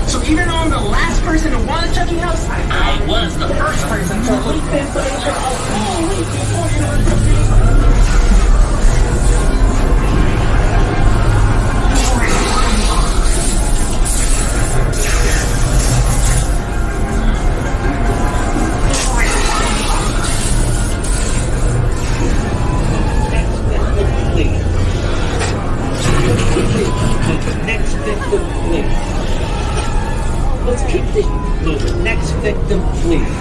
So even though I'm the last person to want a Chucky house, I was the first person to leak the information Next victim, please. Let's keep this moving. Next victim, please.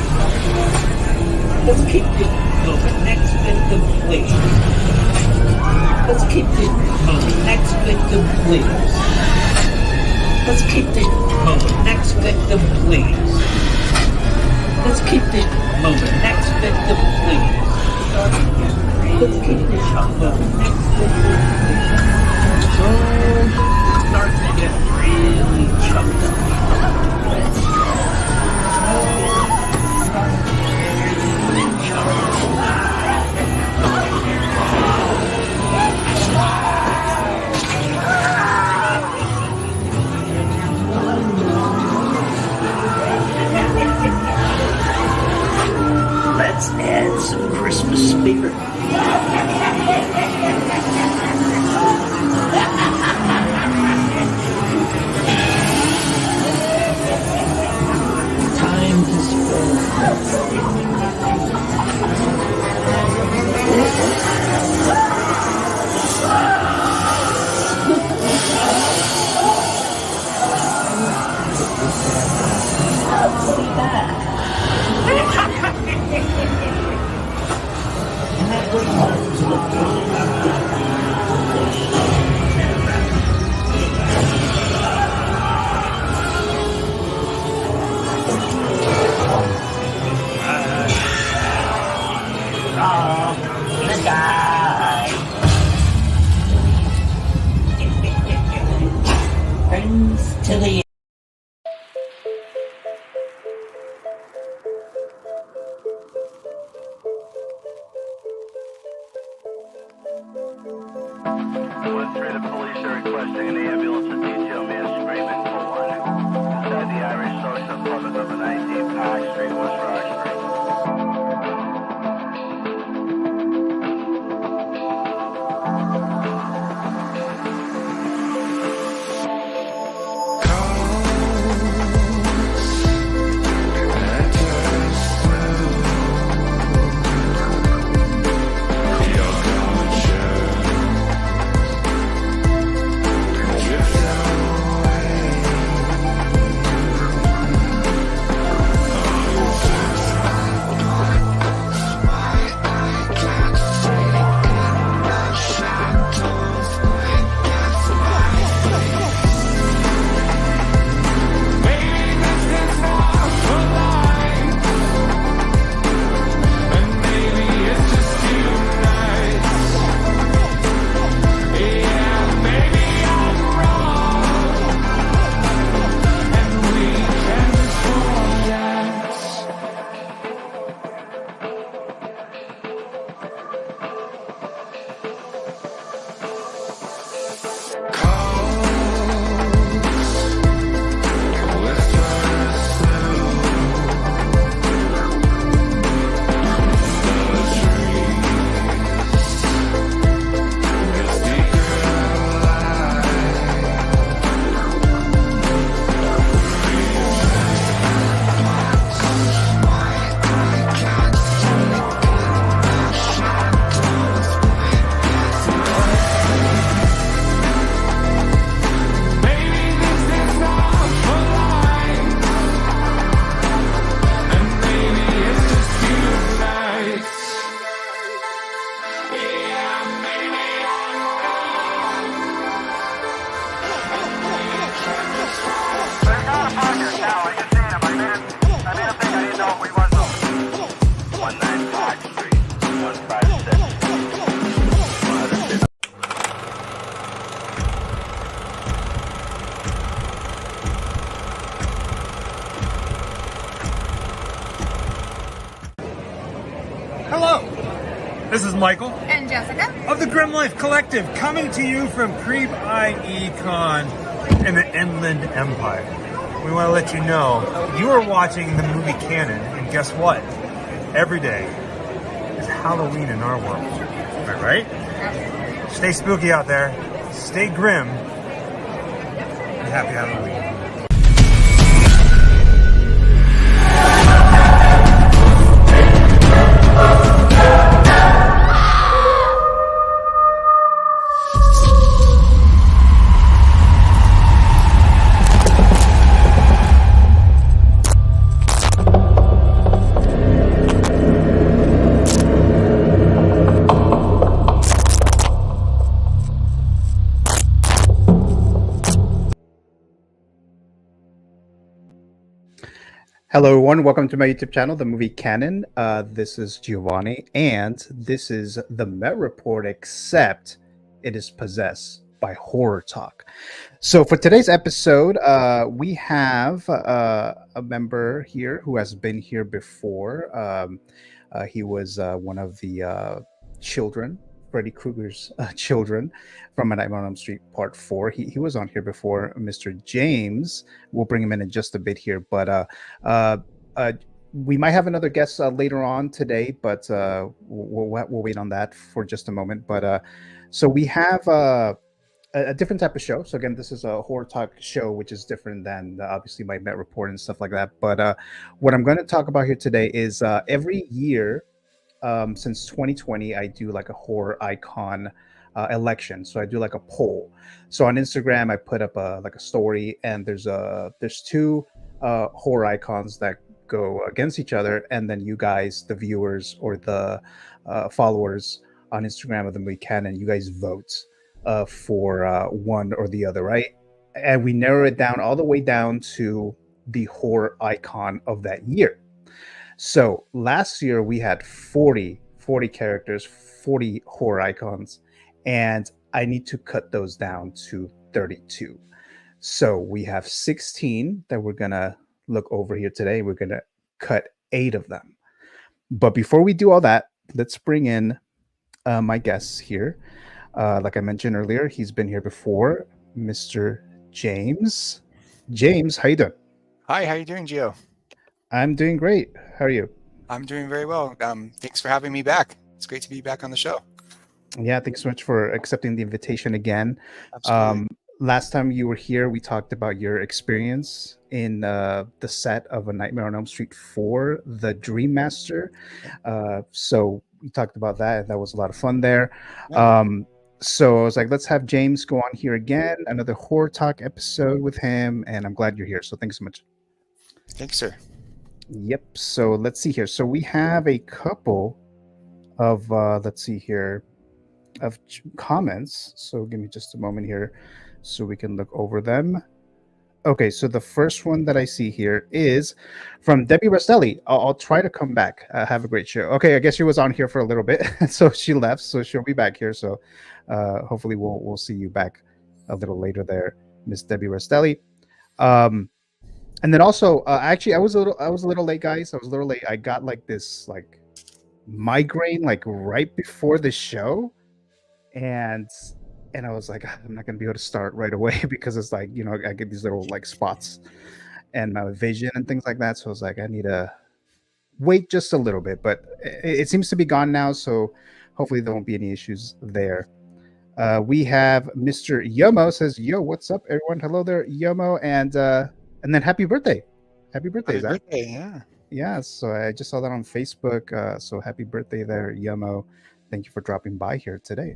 Let's keep this moving. Next victim, please. Let's keep this moving. Next victim, please. Let's keep this moving. Next victim, please. Let's keep this moving. Next victim, please. Let's keep this moving. Next victim, please. Starts to get really choked up. Let's add some Christmas spirit. Time to spend. I'll be back. Friends to the The police are requesting an ambulance to detail man screaming for one. Inside the Irish Social Club at number 19 Park Street, West Rock Street. Parker, now I just seen him. I made him think I didn't know who he was though. 19 Park Street, 156. 150. Hello, this is Michael And Jessica. of the Grim Life Collective, coming to you from Creep IE-Con in the Inland Empire. We want to let you know you are watching the movie Canon, and guess what? Every day is Halloween in our world. Am I right? Stay spooky out there, stay grim, and happy Halloween. Hello, everyone. Welcome to my YouTube channel, The Movie Canon. This is Giovanni, and this is the Met Report, except it is possessed by Horror Talk. So for today's episode, we have a member here who has been here before. He was one of the children, Freddy Krueger's children from A Nightmare on Elm Street Part 4. He was on here before, Mr. James. We'll bring him in just a bit here, but we might have another guest later on today, but we'll wait on that for just a moment. But so we have a different type of show. So again, this is a Horror Talk show, which is different than obviously my Met Report and stuff like that. But what I'm going to talk about here today is every year, since 2020, I do like a horror icon election. So I do like a poll. So on Instagram, I put up a story, and there's two horror icons that go against each other, and then you guys, the viewers or the followers on Instagram of the Movie Canon, you guys vote for one or the other, right? And we narrow it down all the way down to the horror icon of that year. So last year we had 40 characters, 40 horror icons, and I need to cut those down to 32. So we have 16 that we're gonna look over here today. We're gonna cut 8 of them. But before we do all that, let's bring in my guests here. Like I mentioned earlier, he's been here before, Mr. James. James, how you doing? Hi, how you doing, Gio? I'm doing great. How are you? I'm doing very well. Thanks for having me back. It's great to be back on the show. Yeah, thanks so much for accepting the invitation again. Absolutely. Last time you were here, we talked about your experience in the set of A Nightmare on Elm Street 4, The Dream Master. So we talked about that, and that was a lot of fun there. Yeah. So I was like, let's have James go on here again, another Horror Talk episode with him, and I'm glad you're here. So thanks so much. Thanks, sir. Yep. So let's see here. So we have a couple of let's see here of comments. So give me just a moment here so we can look over them. Okay, so the first one that I see here is from Debbie Rastelli. I'll try to come back. Have a great show. Okay, I guess she was on here for a little bit, so she left. So she'll be back here. So hopefully we'll see you back a little later there, Miss Debbie Rastelli. And then also, actually, I was a little late, guys. I was a little late. I got like this migraine right before the show, and I was like, I'm not gonna be able to start right away because it's I get these little spots and my vision and things like that. So I was like, I need to wait just a little bit, but it seems to be gone now. So hopefully there won't be any issues there. We have Mr. Yomo says, "Yo, what's up, everyone? Hello there, Yomo, and then happy birthday, Happy Zach." birthday, yeah. Yeah, so I just saw that on Facebook. So happy birthday there, Yomo. Thank you for dropping by here today.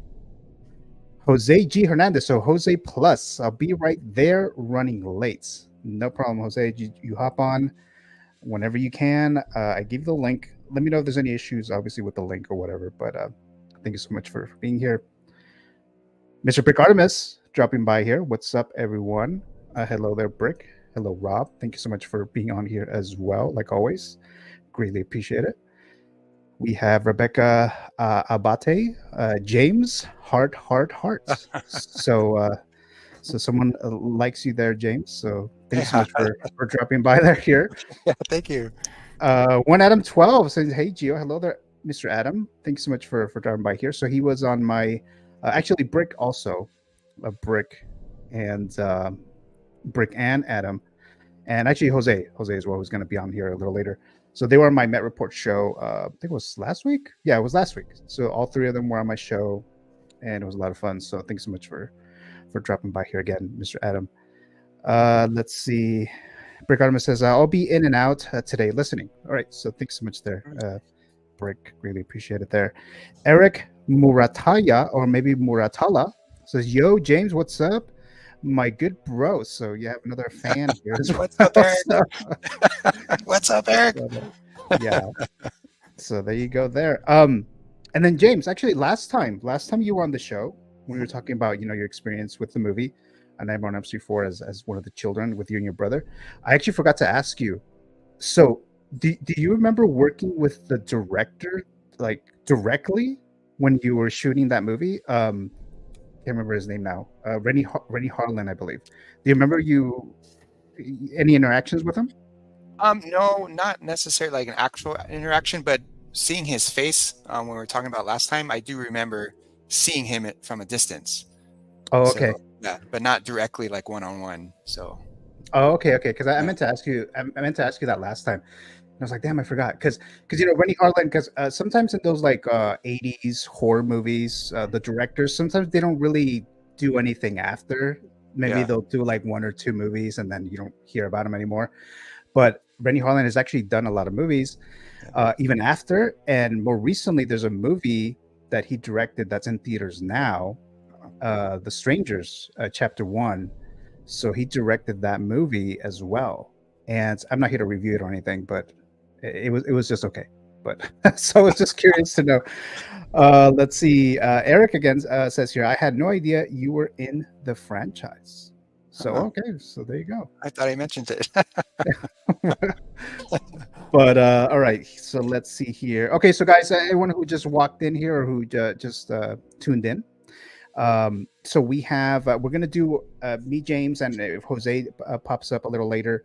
Jose G. Hernandez. So Jose Plus. I'll be right there running late. No problem, Jose. You hop on whenever you can. I give you the link. Let me know if there's any issues, obviously, with the link or whatever. But thank you so much for being here. Mr. Brick Artemis dropping by here. What's up, everyone? Hello there, Brick. Hello, Rob. Thank you so much for being on here as well, like always. Greatly appreciate it. We have Rebecca Abate, James, heart. So someone likes you there, James. So thank you so much for dropping by there here. Yeah, thank you. One Adam 12 says, "Hey Gio, hello there, Mr. Adam. Thanks so much for dropping by here." So he was on my actually Brick also, Brick and Brick and Adam, and actually Jose as well, who's going to be on here a little later. So they were on my Met Report show. I think it was last week. Yeah, it was last week. So all three of them were on my show, and it was a lot of fun. So thanks so much for dropping by here again, Mr. Adam. Let's see. Brick Artemis says, "I'll be in and out today listening." All right. So thanks so much there, Brick. Really appreciate it there. Eric Murataya, or maybe Muratala, says, "Yo, James, what's up? My good bro." So you have another fan here as well. What's up, Eric? What's up, Eric? Yeah. So there you go there. And then James, actually last time you were on the show, when we were talking about, your experience with the movie, and I'm on MC4 as one of the children with you and your brother, I actually forgot to ask you. So do you remember working with the director, like directly when you were shooting that movie? Can't remember his name now. Rennie Harlan, I believe. Do you remember any interactions with him? No, not necessarily like an actual interaction, but seeing his face when we were talking about last time, I do remember seeing him from a distance. Oh, okay. So, yeah, but not directly like one-on-one. So. Oh, okay. Because I meant to ask you. I meant to ask you that last time. And I was like, damn, I forgot. Because Rennie Harlan. Because sometimes in those like 80s horror movies, the directors sometimes they don't really do anything after. Maybe they'll do like one or two movies, and then you don't hear about them anymore. But Rennie Harlan has actually done a lot of movies, even after. And more recently, there's a movie that he directed that's in theaters now, The Strangers, Chapter 1. So he directed that movie as well. And I'm not here to review it or anything, but it was just okay. But so I was just curious to know. Let's see. Eric again says here, "I had no idea you were in the franchise." So okay, so there you go. I thought I mentioned it. But all right, so let's see here. Okay, so guys, everyone who just walked in here or who just tuned in, so we have we're gonna do me, James, and if Jose pops up a little later,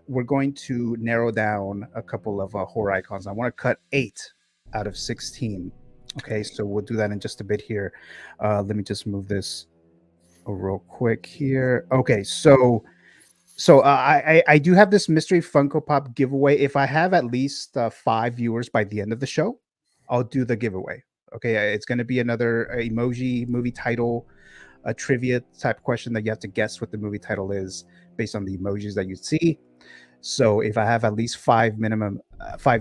we're going to narrow down a couple of horror icons. I want to cut 8 out of 16. Okay, so we'll do that in just a bit here. Let me just move this real quick here. Okay, so I do have this mystery Funko Pop giveaway. If I have at least 5 viewers by the end of the show, I'll do the giveaway. Okay, it's going to be another emoji movie title, a trivia type question that you have to guess what the movie title is based on the emojis that you see. So if I have at least 5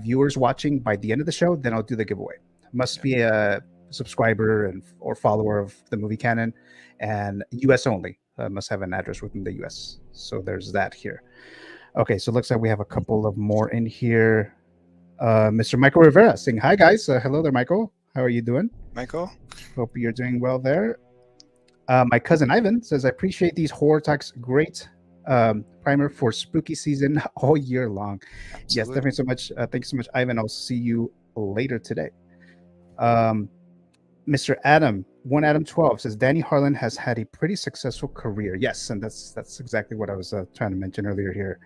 viewers watching by the end of the show, then I'll do the giveaway. Must be a subscriber or follower of the Movie Canon, and US only. Must have an address within the US. So there's that here. Okay, so it looks like we have a couple of more in here. Mr. Michael Rivera saying, "Hi guys." Hello there, Michael. How are you doing? Michael? Hope you're doing well there. My cousin Ivan says, "I appreciate these horror talks. Great primer for spooky season all year long." Absolutely. Yes, definitely so much. Thanks so much, Ivan. I'll see you later today. Mr. Adam, 1Adam12 says, "Danny Harlan has had a pretty successful career." Yes, and that's exactly what I was trying to mention earlier here.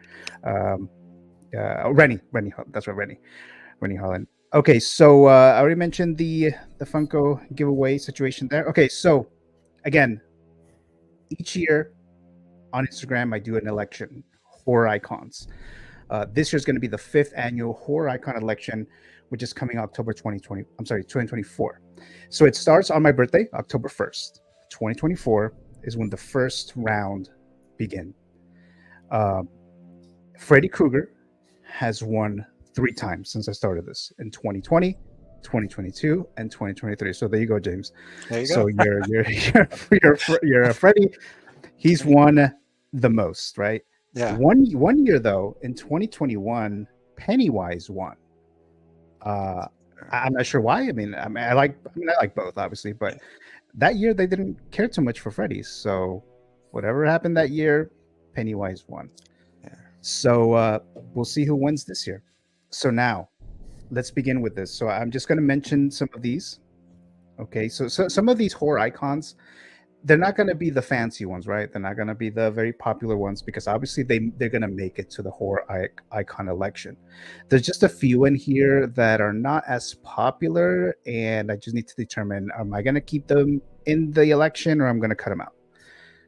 Rennie, that's right, Rennie Harlan. Okay, so I already mentioned the Funko giveaway situation there. Okay, so again, each year on Instagram, I do an election, horror icons. This year is going to be the 5th annual horror icon election, which is coming October 2024. So it starts on my birthday, October 1st. 2024 is when the first round begin. Freddy Krueger has won 3 times since I started this, in 2020, 2022, and 2023. So there you go, James. There you go. So you're a Freddy. He's won the most, right? Yeah. One year though, in 2021, Pennywise won. I'm not sure why. I like both, obviously, but that year they didn't care too much for Freddy's. So whatever happened that year, Pennywise won. Yeah. So we'll see who wins this year. So now, let's begin with this. So I'm just going to mention some of these. Okay, so some of these horror icons, they're not going to be the fancy ones, right? They're not going to be the very popular ones because obviously they're going to make it to the horror icon election. There's just a few in here that are not as popular, and I just need to determine: am I going to keep them in the election or I'm going to cut them out?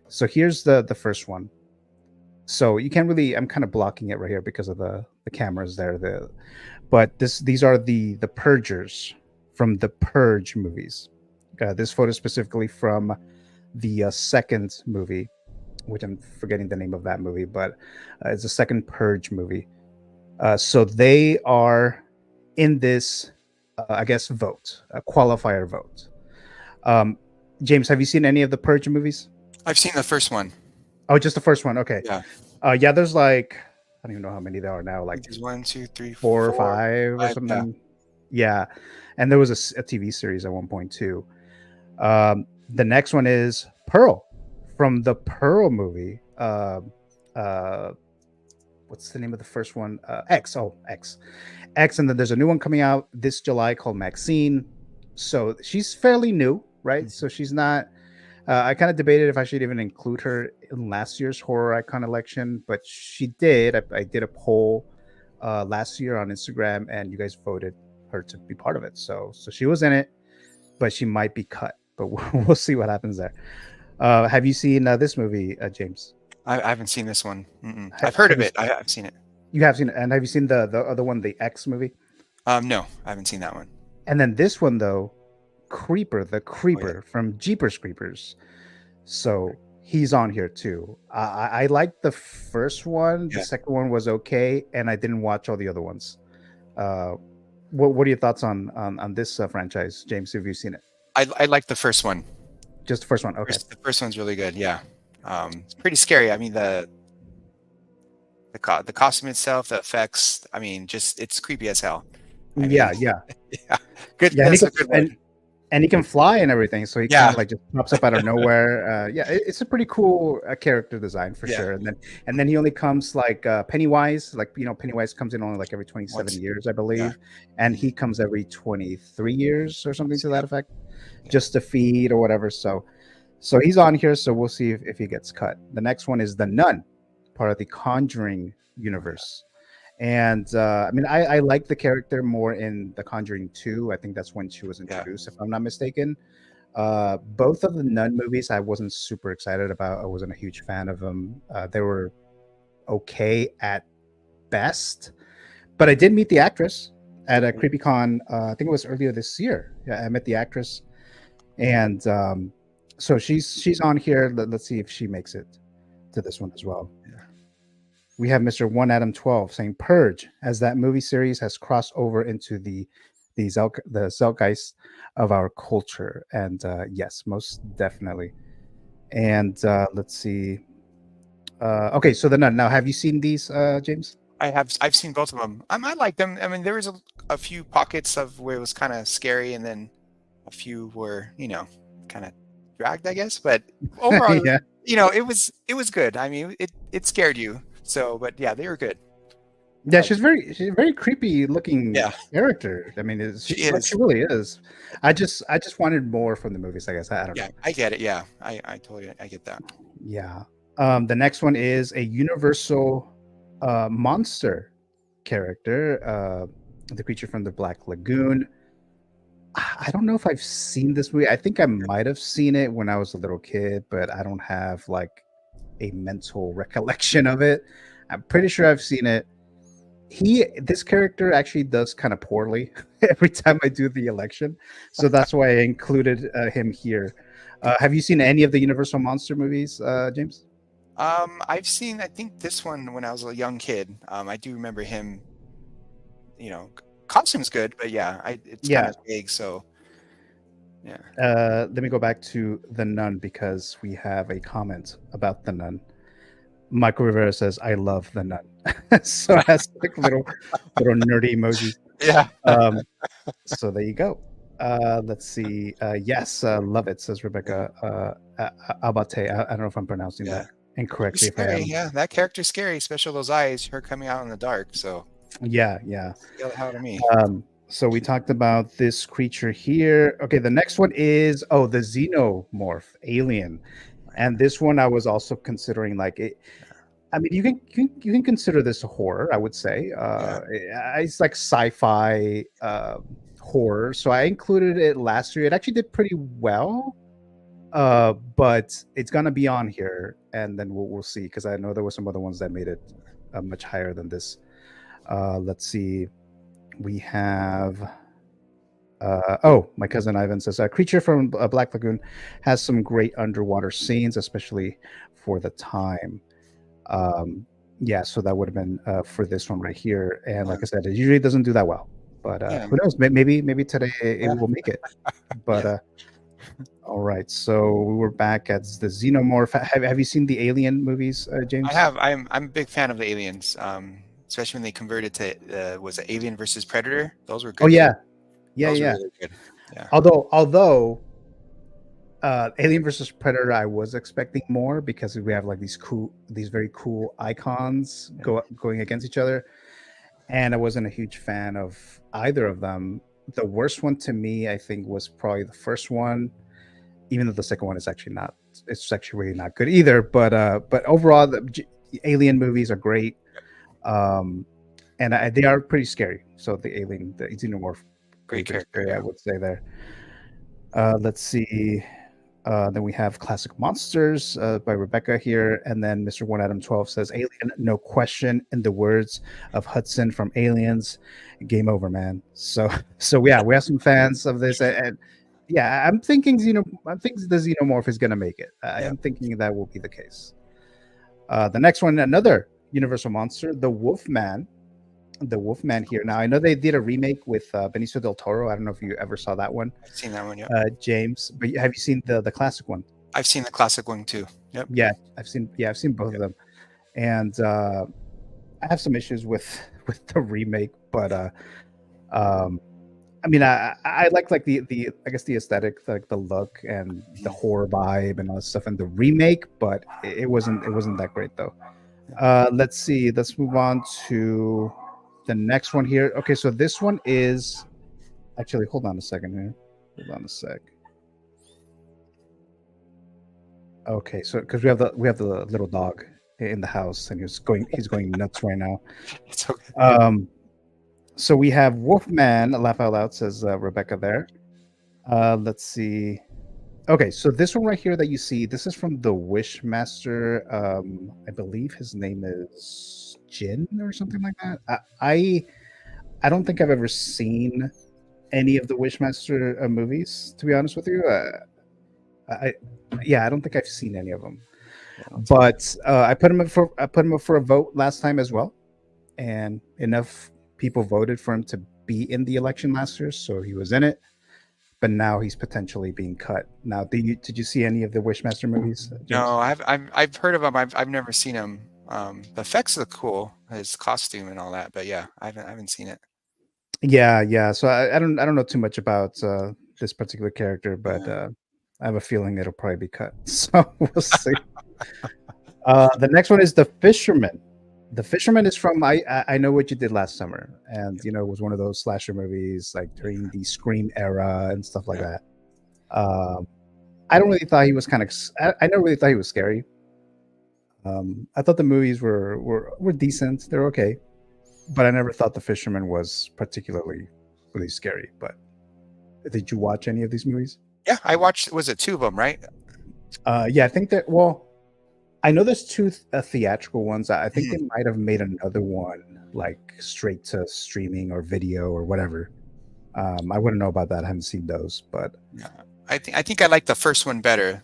So here's the first one. So you can't really. I'm kind of blocking it right here because of the cameras there. But these are the Purgers from the Purge movies. This photo specifically from the second movie, which I'm forgetting the name of that movie, but it's the second Purge movie. So they are in this, I guess, vote, a qualifier vote. James, have you seen any of the Purge movies? I've seen the first one. Oh, just the first one. Okay. Yeah. Yeah, there's like, I don't even know how many there are now, like There's 1, 2, 3, four or five or something. Yeah. And there was a TV series at one point too. The next one is Pearl from the Pearl movie. What's the name of the first one? X. Oh, X. And then there's a new one coming out this July called Maxine. So she's fairly new, right? Mm-hmm. So she's not. I kind of debated if I should even include her in last year's horror icon election, but she did. I did a poll last year on Instagram, and you guys voted her to be part of it. So she was in it, but she might be cut. But we'll see what happens there. Have you seen this movie, James? I haven't seen this one. I've heard of it. I've seen it. You have seen it, and have you seen the other one, the X movie? No, I haven't seen that one. And then this one though, Creeper yeah. from Jeepers Creepers. So he's on here too. I liked the first one. Yeah. The second one was okay, and I didn't watch all the other ones. What are your thoughts on this franchise, James? Have you seen it? I like the first one. Just the first one. Okay. The first one's really good. Yeah. It's pretty scary. I mean, the costume itself, the effects. I mean, just it's creepy as hell. Yeah. Good. Yeah, That's a good one. And he can fly and everything, so he Yeah. kind of like just pops up out of nowhere. It's a pretty cool character design for Yeah. sure. And then he only comes like Pennywise, like Pennywise comes in only like every 27 years, I believe, Yeah. and he comes every 23 years or something to that Yeah. effect, just to feed or whatever. So he's on here, so we'll see if he gets cut. The next one is the Nun, part of the Conjuring universe. And I mean, I like the character more in The Conjuring 2. I think that's when she was introduced, if I'm not mistaken. Both of the Nun movies, I wasn't super excited about. I wasn't a huge fan of them. They were okay at best. But I did meet the actress at a CreepyCon. I think it was earlier this year. Yeah, I met the actress, and so she's on here. Let's see if she makes it to this one as well. We have Mr. 1Adam12 saying Purge, as that movie series has crossed over into the zeitgeist of our culture. And yes, most definitely. And let's see. Okay, so the Nun. Now, have you seen these, James? I've seen both of them. I like them. I mean, there was a few pockets of where it was kind of scary, and then a few were, kind of dragged, I guess. But overall, Yeah. it was good. I mean, it scared you. So, but yeah, they were good. Yeah, she's a very creepy looking character. I mean, she really is. I just wanted more from the movies, I guess. I don't know. Yeah, I get it. Yeah, I totally get that. Yeah. The next one is a Universal monster character, the creature from the Black Lagoon. I don't know if I've seen this movie. I think I might have seen it when I was a little kid, but I don't have like a mental recollection of it. I'm pretty sure I've seen it. This character actually does kind of poorly every time I do the election, so that's why I included him here. Have you seen any of the Universal monster movies, James? I've seen, I think this one when I was a young kid. I do remember him. Costume's good, but it's kind of big, so. Yeah. Let me go back to the Nun because we have a comment about the Nun. Michael Rivera says, "I love the Nun." So it has like little nerdy emojis. Yeah. So there you go. Let's see. Yes, love it, says Rebecca Abate. I don't know if I'm pronouncing that And correct me if I Scary, am. yeah. That character's scary, especially those eyes, her coming out in the dark. So Yeah. scare the hell out of me. So we talked about this creature here. Okay, the next one is the xenomorph alien, and this one I was also considering like it. I mean, you can consider this a horror. I would say it's like sci-fi horror. So I included it last year. It actually did pretty well, but it's gonna be on here, and then we'll see because I know there were some other ones that made it much higher than this. Let's see. We have my cousin Ivan says a creature from Black Lagoon has some great underwater scenes, especially for the time. Yeah, so that would have been for this one right here. And like I said, it usually doesn't do that well, but who knows? Maybe today it will make it. But all right, so we were back at the xenomorph. Have you seen the Alien movies, James? I have. I'm a big fan of the aliens. Especially when they converted to was it Alien versus Predator? Those were good. Oh yeah, Those were really good. Yeah. Although Alien versus Predator, I was expecting more because we have like these very cool icons going against each other, and I wasn't a huge fan of either of them. The worst one to me, I think, was probably the first one, even though the second one is actually not. It's actually really not good either. But overall, the Alien movies are great. And they are pretty scary. So the alien, the xenomorph, Great character, scary, yeah. I would say there. Let's see. Then we have Classic Monsters by Rebecca here, and then Mr. One Adam 12 says Alien, no question. In the words of Hudson from Aliens, game over, man. So yeah, we have some fans of this, and yeah, I'm thinking the xenomorph is gonna make it. I'm thinking that will be the case. The next one, another Universal monster, the Wolfman. The Wolfman here. Now I know they did a remake with Benicio del Toro. I don't know if you ever saw that one. I've seen that one, yeah. James, but have you seen the classic one? I've seen the classic one too. Yep. Yeah, I've seen both of them, and I have some issues with the remake, but I mean, I like the I guess the aesthetic, like the look and the horror vibe and all that stuff in the remake, but it wasn't that great though. Let's see. Let's move on to the next one here. Okay, so this one is actually. Hold on a second here. Hold on a sec. Okay, so because we have the little dog in the house, and he's going nuts right now. It's okay. So we have Wolfman. Laugh out loud, says Rebecca there. Let's see. Okay, so this one right here that you see, this is from the Wishmaster. I believe his name is Jin or something like that. I don't think I've ever seen any of the Wishmaster movies, to be honest with you. I don't think I've seen any of them. But I put him up for a vote last time as well, and enough people voted for him to be in the election last year, so he was in it. But now he's potentially being cut. Now, did you see any of the Wishmaster movies, James? No, I've heard of him. I've never seen him. The effects look cool, his costume and all that. But yeah, I haven't seen it. Yeah. So I don't know too much about this particular character, but I have a feeling it'll probably be cut. So we'll see. The next one is the Fisherman. The Fisherman is from I Know What You Did Last Summer, and it was one of those slasher movies like during the Scream era and stuff like that. I don't really thought he was I never really thought he was scary. I thought the movies were decent. They're okay, but I never thought the Fisherman was particularly really scary. But did you watch any of these movies? Yeah, I watched. Was it two of them, right? Yeah, I think that. Well, I know there's two theatrical ones. I think they might have made another one like straight to streaming or video or whatever. I wouldn't know about that. I haven't seen those, but yeah, I think I like the first one better.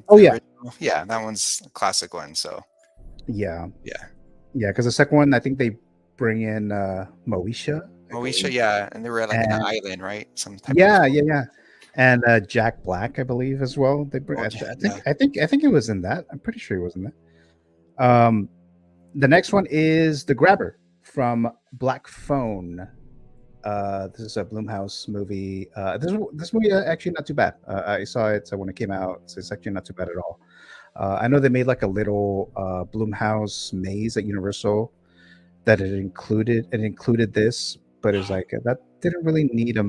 Oh yeah, original. Yeah, that one's a classic one. So yeah. Because the second one, I think they bring in Moesha. Yeah, and they were like an island, right? Yeah. And Jack Black, I believe, as well. They bring. I think it was in that. I'm pretty sure he was in that. The next one is The Grabber from Black Phone. This is a Blumhouse movie. This movie actually not too bad. I saw it when it came out, so it's actually not too bad at all. I know they made like a little Bloomhouse maze at Universal that it included this, but it was like that didn't really need a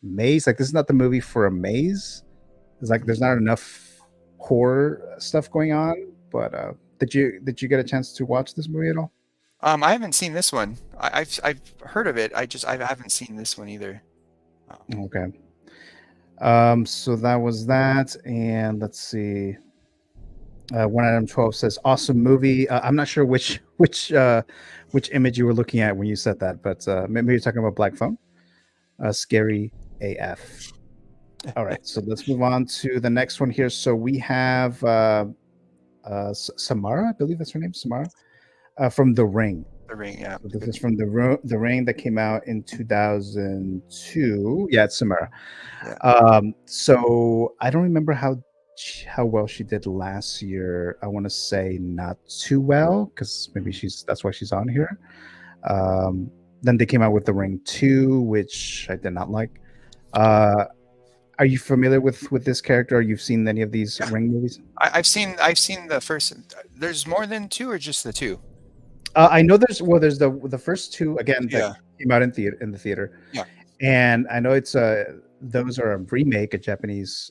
maze. Like this is not the movie for a maze. It's like there's not enough horror stuff going on. But did you get a chance to watch this movie at all? I haven't seen this one. I've heard of it. I haven't seen this one either. Okay. So that was that, and let's see. One item 12 says awesome movie. I'm not sure which image you were looking at when you said that, but maybe you're talking about Black Phone. Scary AF. All right, so let's move on to the next one here. So we have Samara, I believe that's her name, Samara, from The Ring. The Ring, yeah. So this is from the Ring that came out in 2002. Yeah, it's Samara. Yeah. So I don't remember how well she did last year. I want to say not too well because maybe that's why she's on here. Then they came out with The Ring 2, which I did not like. Are you familiar with this character? Or you've seen any of these Ring movies? I've seen the first. There's more than two, or just the two? I know there's the first two again that came out in the theater. Yeah. And I know it's those are a remake, a Japanese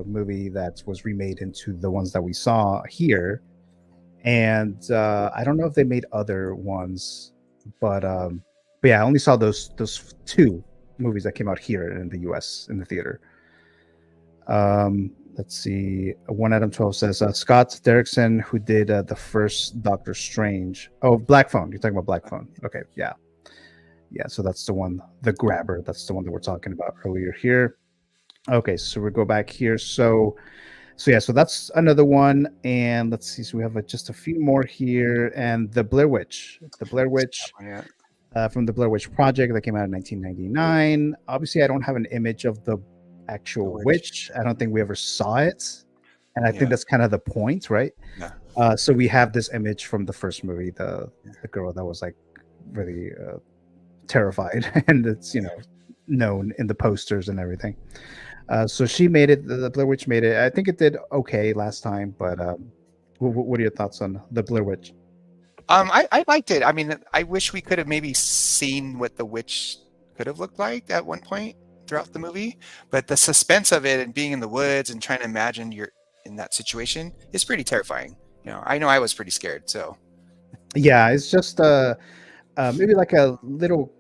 movie that was remade into the ones that we saw here. And I don't know if they made other ones, but yeah, I only saw those two movies that came out here in the US in the theater. Let's see. One Adam 12 says Scott Derrickson, who did the first Doctor Strange. Oh, Black Phone. You're talking about Black Phone. Okay, yeah. Yeah, so that's the one, the grabber. That's the one that we're talking about earlier here. Okay, so we go back here. So yeah, so that's another one. And let's see. So we have just a few more here. And the Blair Witch. From the Blair Witch Project that came out in 1999. Obviously, I don't have an image of the actual witch. I don't think we ever saw it. And I think that's kind of the point, right? Yeah. So we have this image from the first movie, the girl that was like really terrified, and it's known in the posters and everything. So she made it. The Blair Witch made it. I think it did okay last time, but what are your thoughts on the Blair Witch? I liked it. I mean, I wish we could have maybe seen what the witch could have looked like at one point throughout the movie, but the suspense of it and being in the woods and trying to imagine you're in that situation is pretty terrifying. I know I was pretty scared. So yeah, it's just maybe like a little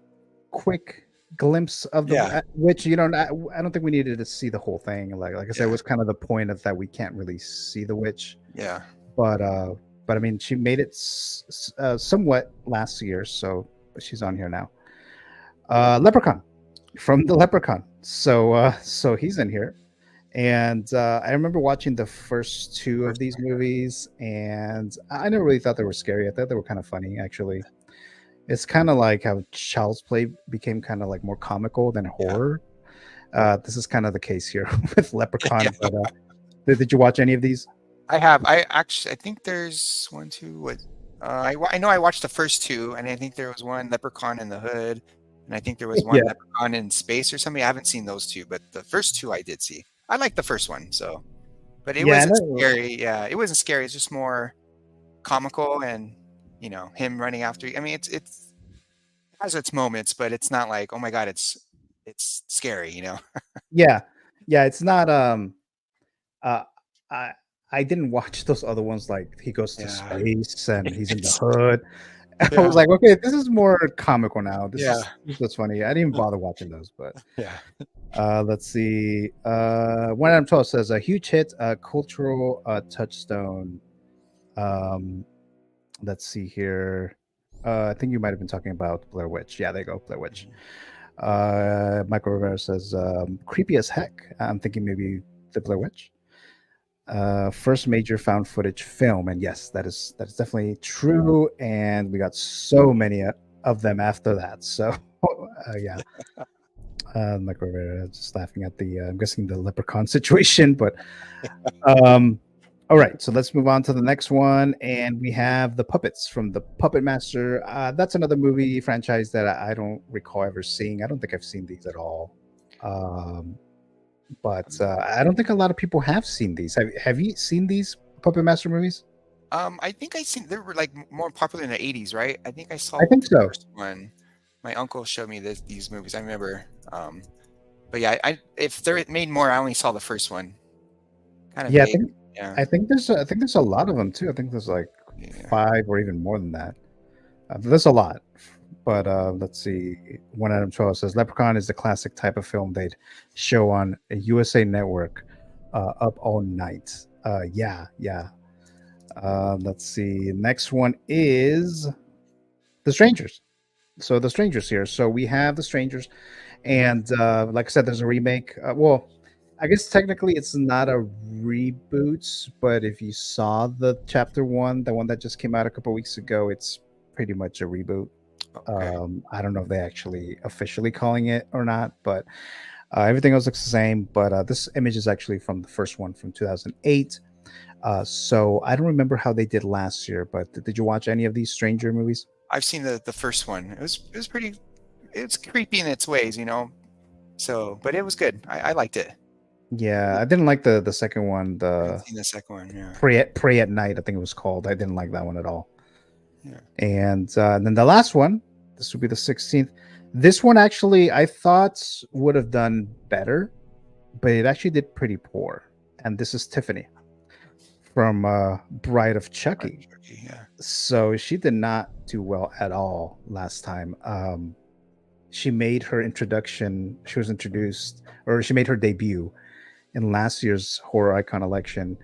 quick glimpse of the witch. I don't think we needed to see the whole thing. Like I said, it was kind of the point of that we can't really see the witch. Yeah. But I mean, she made it somewhat last year, so she's on here now. Leprechaun from the Leprechaun. So he's in here. And I remember watching the first two of these movies, and I never really thought they were scary. I thought they were kind of funny, actually. It's kind of like how Child's Play became kind of like more comical than horror. This is kind of the case here with Leprechaun. But did you watch any of these? I have. I think there's one, two. What? I know I watched the first two, and I think there was one Leprechaun in the Hood, and I think there was one Leprechaun in Space or something. I haven't seen those two, but the first two I did see. I liked the first one, but it wasn't scary. Yeah, it wasn't scary. It's just more comical, and him running after you. I mean, it has its moments, but it's not like, oh my god, it's scary. Yeah, it's not. I didn't watch those other ones like he goes to space and he's in the hood. I was like, okay, this is more comical now. This is funny. I didn't even bother watching those, but let's see. One Adam 12 says a huge hit, cultural touchstone. Let's see here. I think you might have been talking about Blair Witch. Yeah, there you go, Blair Witch. Michael Rivera says creepy as heck. I'm thinking maybe the Blair Witch. First major found footage film, and yes, that is definitely true, and we got so many of them after that. So yeah. Michael Rivera just laughing at the I'm guessing the Leprechaun situation, but all right, so let's move on to the next one, and we have the Puppets from the Puppet Master. That's another movie franchise that I don't recall ever seeing. I don't think I've seen these at all. But I don't think a lot of people have seen these. Have you seen these Puppet Master movies? I think I seen they were like more popular in the 80s, right? I think I saw I think the so. first one. My uncle showed me these movies. I remember. But yeah, if they're made more, I only saw the first one. Kind of Yeah, vague. Yeah. I think there's a lot of them too. I think there's like Yeah. 5 or even more than that. There's a lot. But let's see. 1 Adam 12 says Leprechaun is the classic type of film they'd show on a USA Network up all night. Yeah, yeah. Let's see. Next one is The Strangers. So The Strangers here. So we have The Strangers, and like I said, there's a remake. Well, I guess technically it's not a reboot, but if you saw the chapter one, the one that just came out a couple weeks ago, it's pretty much a reboot. Okay. I don't know if they actually officially calling it or not, but everything else looks the same. But this image is actually from the first one from 2008. So I don't remember how they did last year, but did you watch any of these Stranger movies? I've seen the first one. It was pretty. It's creepy in its ways, you know. So, but it was good. I liked it. Yeah, I didn't like the second one, I haven't the seen the second one. Yeah. Pray at Night, I think it was called. I didn't like that one at all. Yeah. And then the last one, this would be the 16th. This one actually I thought would have done better, but it actually did pretty poor. And this is Tiffany from Bride of Chucky. Yeah. So she did not do well at all last time. She made her introduction. She was introduced, or she made her debut in last year's horror icon election,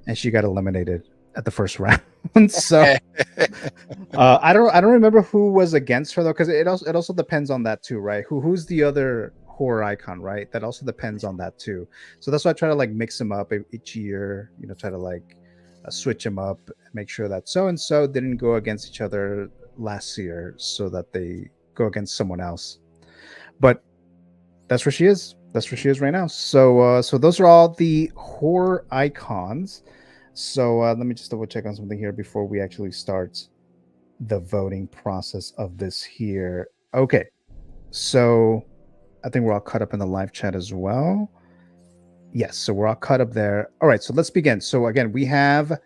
and she got eliminated at the first round. So I don't remember who was against her though, because it also depends on that too, right? Who's the other horror icon, right? That also depends on that too. So that's why I try to like mix them up each year. You know, try to like switch them up, make sure that so and so didn't go against each other last year, so that they go against someone else. But that's where she is. That's where she is right now. So so those are all the horror icons. So let me just double check on something here before we actually start the voting process of this here. Okay. So I think we're all caught up in the live chat as well. Yes, so we're all caught up there. All right, so let's begin. So again, we have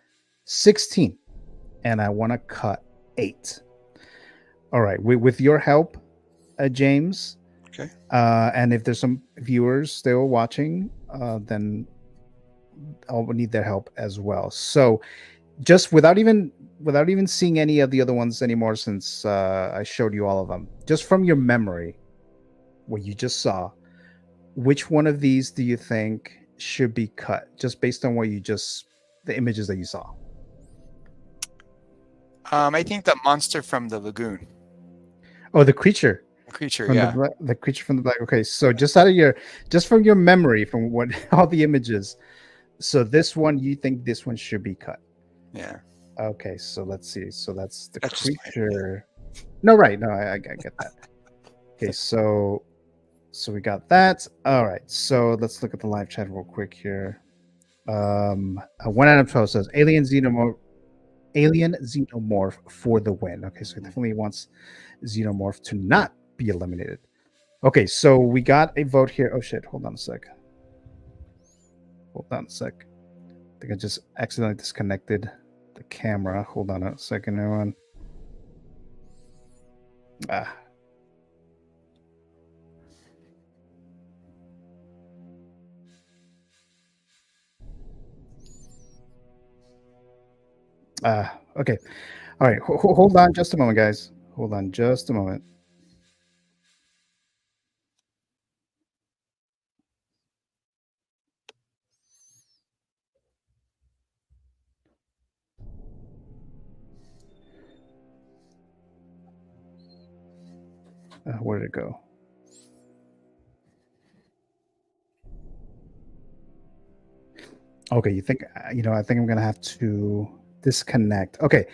16 and I want to cut 8. All right, with your help, James. Okay. And if there's some viewers still watching, then I'll need their help as well. So just without even seeing any of the other ones anymore, since I showed you all of them, just from your memory, what you just saw, which one of these do you think should be cut, just based on what you just the images that you saw? I think the monster from the lagoon. Oh, the creature. The creature, From yeah. the creature from the black. Okay, so just out of your, just from your memory, from what all the images, so this one, you think this one should be cut? Yeah. Okay, so let's see. So that's the That's just my creature. No, right? No, I get that. Okay, so we got that. All right, so let's look at the live chat real quick here. 1 Adam 12 says alien xenomorph for the win. Okay, so he definitely wants xenomorph to not be eliminated. Okay, so we got a vote here. Oh shit, hold on a sec. I think I just accidentally disconnected the camera. Hold on a second, everyone. Okay. All right, hold on just a moment, guys. Hold on just a moment. Where did it go? Okay, you think, I think I'm gonna have to disconnect. Okay,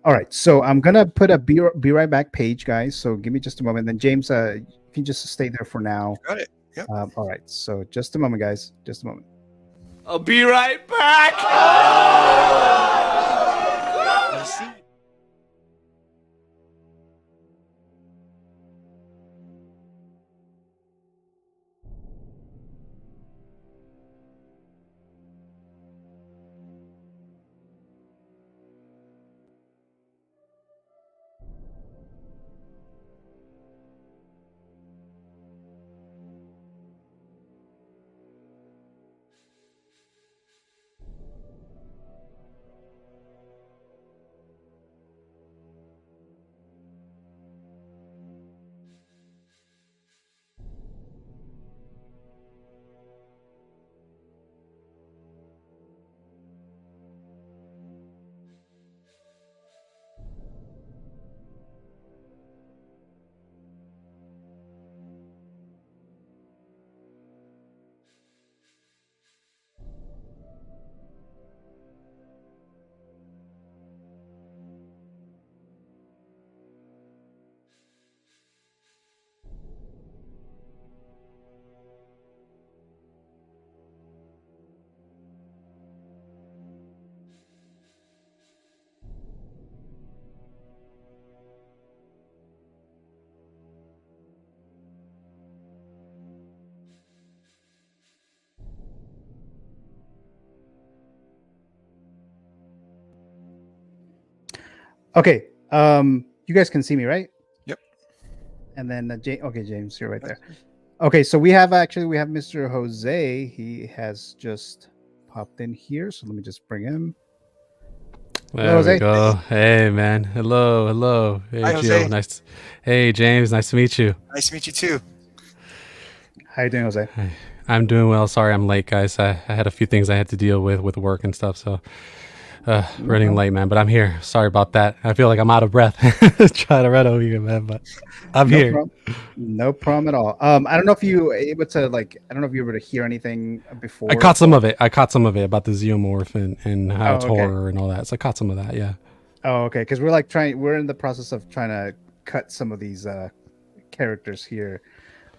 all right. So I'm gonna put a be right back page, guys. So give me just a moment. Then James, you can just stay there for now. Got it. Yep. All right. So just a moment, guys. Just a moment. I'll be right back. You see? Okay. You guys can see me, right? Yep. And then okay, James, you're right there. Okay, so we have Mr. Jose. He has just popped in here, so let me just bring him. There we Jose. go. Hey, man. Hello. Hey, Hi, Gio. Jose. Hey, James. Nice to meet you. Nice to meet you too. How you doing, Jose? I'm doing well. Sorry I'm late, guys. I had a few things I had to deal with work and stuff, so running late, man. But I'm here. Sorry about that. I feel like I'm out of breath trying to run over you, man. But I'm here. No problem at all. I don't know if you were able to I don't know if you were able to hear anything before. I caught some of it. About the Xenomorph and how it's horror and all that. So I caught some of that. Yeah. Oh, okay. Because we're in the process of trying to cut some of these characters here.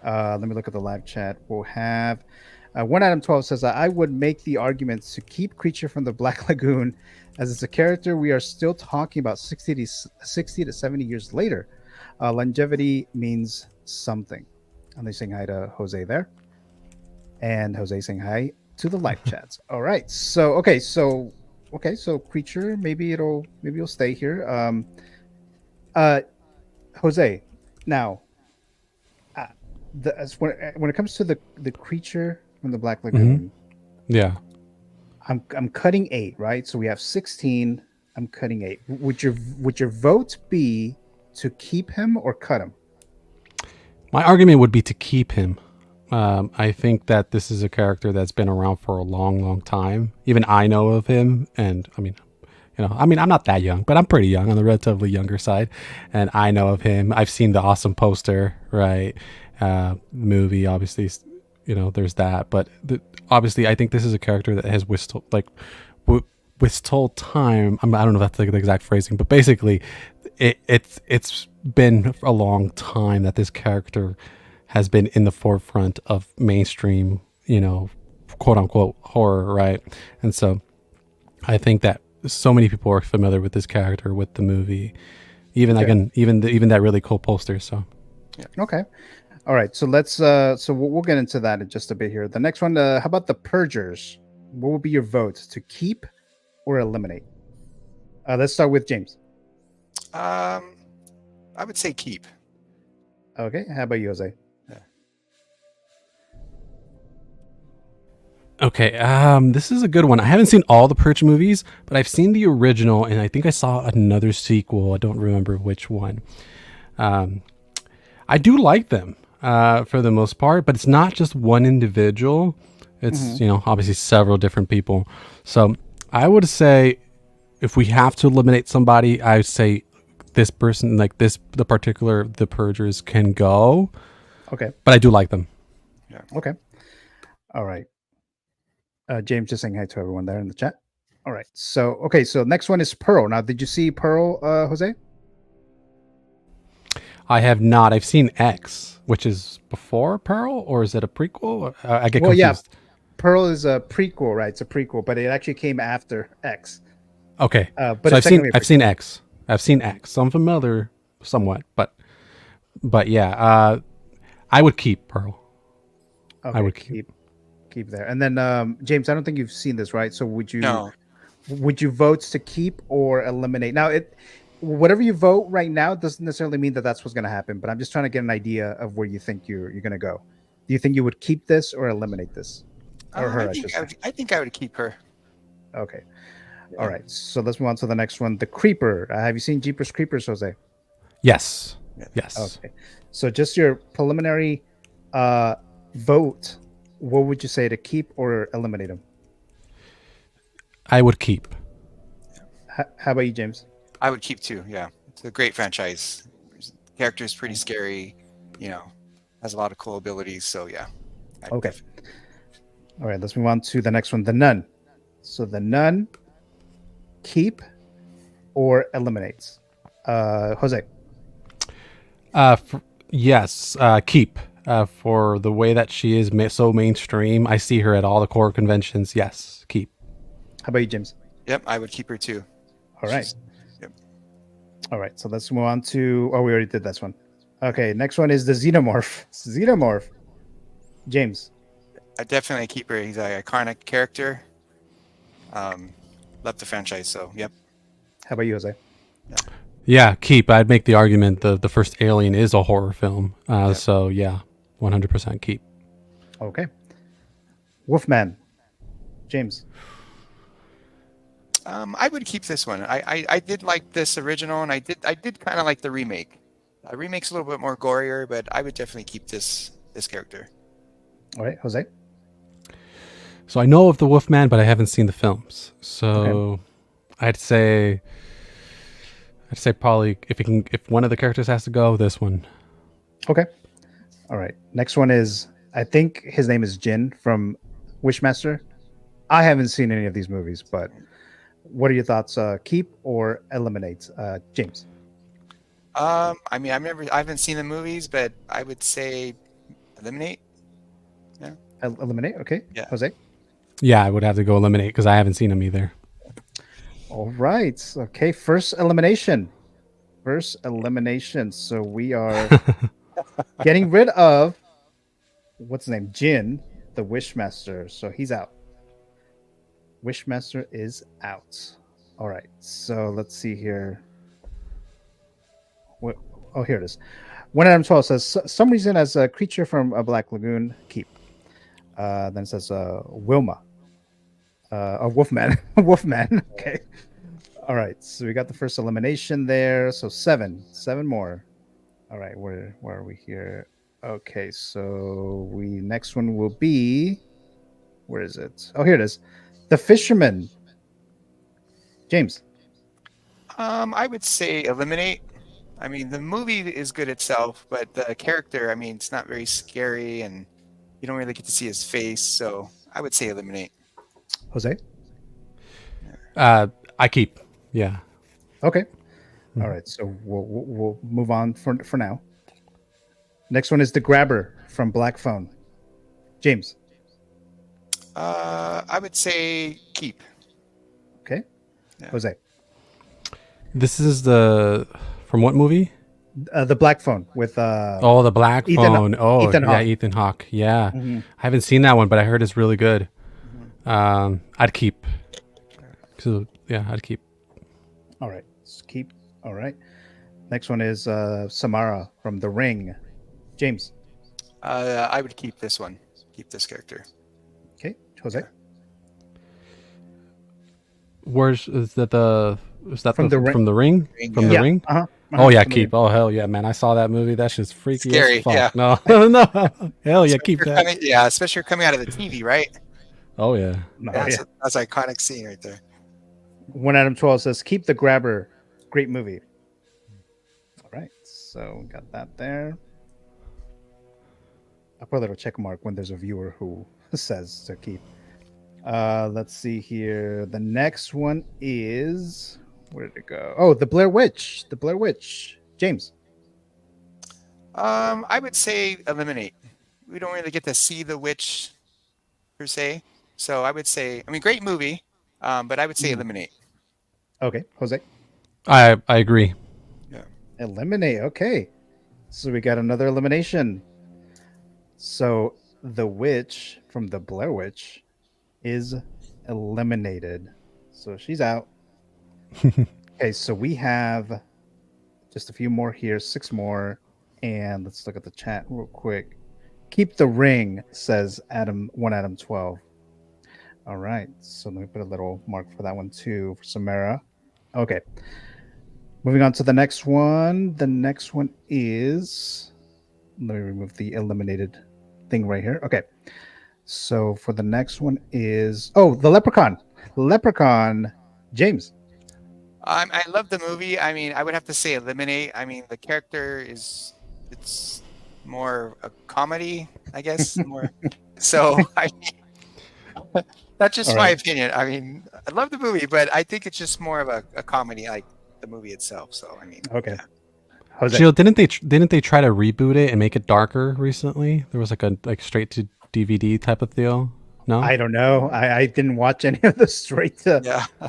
Let me look at the live chat. We'll have 1 Adam 12 says I would make the argument to keep Creature from the Black Lagoon, as it's a character we are still talking about 60 to 70 years later. Longevity means something. And they're saying hi to Jose there, and Jose saying hi to the live chats. All right. So Creature, maybe it'll stay here. Jose, now. When it comes to the Creature from the Black Lagoon, Yeah. I'm cutting 8, right? So we have 16. I'm cutting 8. Would your vote be to keep him or cut him? My argument would be to keep him. I think that this is a character that's been around for a long time. Even I know of him, and I'm not that young, but I'm pretty young, on the relatively younger side, and I know of him. I've seen the awesome poster, right? Movie, obviously, there's that, but obviously I think this is a character that has withstood time. I don't know if that's the exact phrasing, but basically it's been a long time that this character has been in the forefront of mainstream, quote unquote horror, right? And so I think that so many people are familiar with this character, with the movie, even that really cool poster. So yeah. Okay. All right, so let's we'll get into that in just a bit here. The next one, how about the Purgers? What would be your vote, to keep or eliminate? Let's start with James. I would say keep. Okay, how about you, Jose? Yeah. Okay, this is a good one. I haven't seen all the Purge movies, but I've seen the original, and I think I saw another sequel. I don't remember which one. I do like them. For the most part, but it's not just one individual. It's obviously several different people. So I would say, if we have to eliminate somebody, I would say this person, the Purgers can go. Okay, but I do like them. Yeah. Okay. All right. James just saying hi to everyone there in the chat. All right. So next one is Pearl. Now, did you see Pearl, Jose? I have not. I've seen X, which is before Pearl, or is it a prequel? I get confused. Yeah, Pearl is a prequel, right? It's a prequel, but it actually came after X. Okay, but so I've seen X. I've seen X. So I'm familiar somewhat, but yeah, I would keep Pearl. Okay, I would keep there. And then James, I don't think you've seen this, right? So would you vote to keep or eliminate? Now whatever you vote right now doesn't necessarily mean that that's what's going to happen, but I'm just trying to get an idea of where you think you're going to go. Do you think you would keep this or eliminate this? Or her, I think I would keep her. Okay. Yeah. All right. So let's move on to the next one. The Creeper. Have you seen Jeepers Creepers, Jose? Yes. Okay. So just your preliminary vote. What would you say, to keep or eliminate him? I would keep. How about you, James? I would keep too. Yeah, it's a great franchise. Character is pretty scary. Has a lot of cool abilities. So yeah. Okay. All right. Let's move on to the next one. The Nun. So the Nun, keep or eliminates? Jose. Yes. Keep. For the way that she is so mainstream, I see her at all the horror conventions. Yes. Keep. How about you, James? Yep, I would keep her too. All right. All right, so let's move on to... we already did this one. Okay, next one is the Xenomorph. James. I definitely keep her. He's an iconic character. Love the franchise, so yep. How about you, Jose? Yeah. Yeah, keep. I'd make the argument the first Alien is a horror film. So yeah, 100% keep. Okay. Wolfman. James. I would keep this one. I did like this original, and I did kind of like the remake. Remake's a little bit more gorier, but I would definitely keep this character. All right, Jose. So I know of the Wolfman, but I haven't seen the films. So Okay. I'd say probably if one of the characters has to go, this one. Okay. All right. Next one is, I think his name is Jin from Wishmaster. I haven't seen any of these movies, but what are your thoughts? Keep or eliminate? James. I mean, I haven't seen the movies, but I would say eliminate. Eliminate. Okay. Yeah. Jose. Yeah, I would have to go eliminate because I haven't seen them either. All right. Okay. First elimination. So we are getting rid of, what's his name? Jin, the Wishmaster. So he's out. Wishmaster is out. All right. So let's see here. Oh, here it is. 1 Adam 12 says some reason as a creature from a Black Lagoon. Keep. Then it says Wilma. A Wolfman. Wolfman. Okay. All right. So we got the first elimination there. So seven more. All right. Where are we here? Okay. So next one will be, where is it? Oh, here it is. The Fisherman. James. I would say eliminate. I mean, the movie is good itself, but the character, I mean, it's not very scary, and you don't really get to see his face. So I would say eliminate. Jose. I keep. Yeah. Okay. All right. So we'll move on for now. Next one is the Grabber from Black Phone. James. I would say keep. Okay. Yeah. Jose. This is from what movie? The Black Phone with the Black Phone. Ethan Hawke. Ethan Hawke. Yeah. Mm-hmm. I haven't seen that one, but I heard it's really good. I'd keep. So yeah, I'd keep. All right. Let's keep. All right. Next one is Samara from The Ring. James. I would keep this one. Keep this character. Okay. Jose. Is that From the the from the ring? From the Yeah. ring? Uh-huh. Oh yeah, From The keep. Oh hell yeah, man! I saw that movie. That shit's freaky Scary, as fuck. yeah. No, no, hell yeah, keep that. Especially you're coming out of the TV, right? Oh yeah. No, That's yeah. that's an iconic scene right there. 1 Adam 12 says, keep the Grabber. Great movie. All right. So got that there. I'll put a little check mark when there's a viewer who says to keep. Let's see here. The next one is, where did it go? Oh, the Blair Witch. The Blair Witch. James. I would say eliminate. We don't really get to see the witch per se, so I would say, I mean, great movie, but I would say eliminate. Okay. Jose. I agree. Yeah. Eliminate. Okay. So we got another elimination. So the witch from the Blair Witch is eliminated. So she's out. Okay, so we have just a few more here, 6 more. And let's look at the chat real quick. Keep the Ring, says 1 Adam 12. All right. So let me put a little mark for that one too for Samara. Okay. Moving on to the next one. The next one is, let me remove the eliminated thing right here. Okay. So for the next one is, the Leprechaun. Leprechaun. James. I love the movie. I mean, I would have to say eliminate. I mean, the character it's more a comedy, I guess. More. So that's just my opinion. I mean, I love the movie, but I think it's just more of a comedy, like the movie itself. So I mean, okay. Jose. Gio, didn't they try to reboot it and make it darker recently? There was like straight to DVD type of deal. No, I don't know. I didn't watch any of the straight to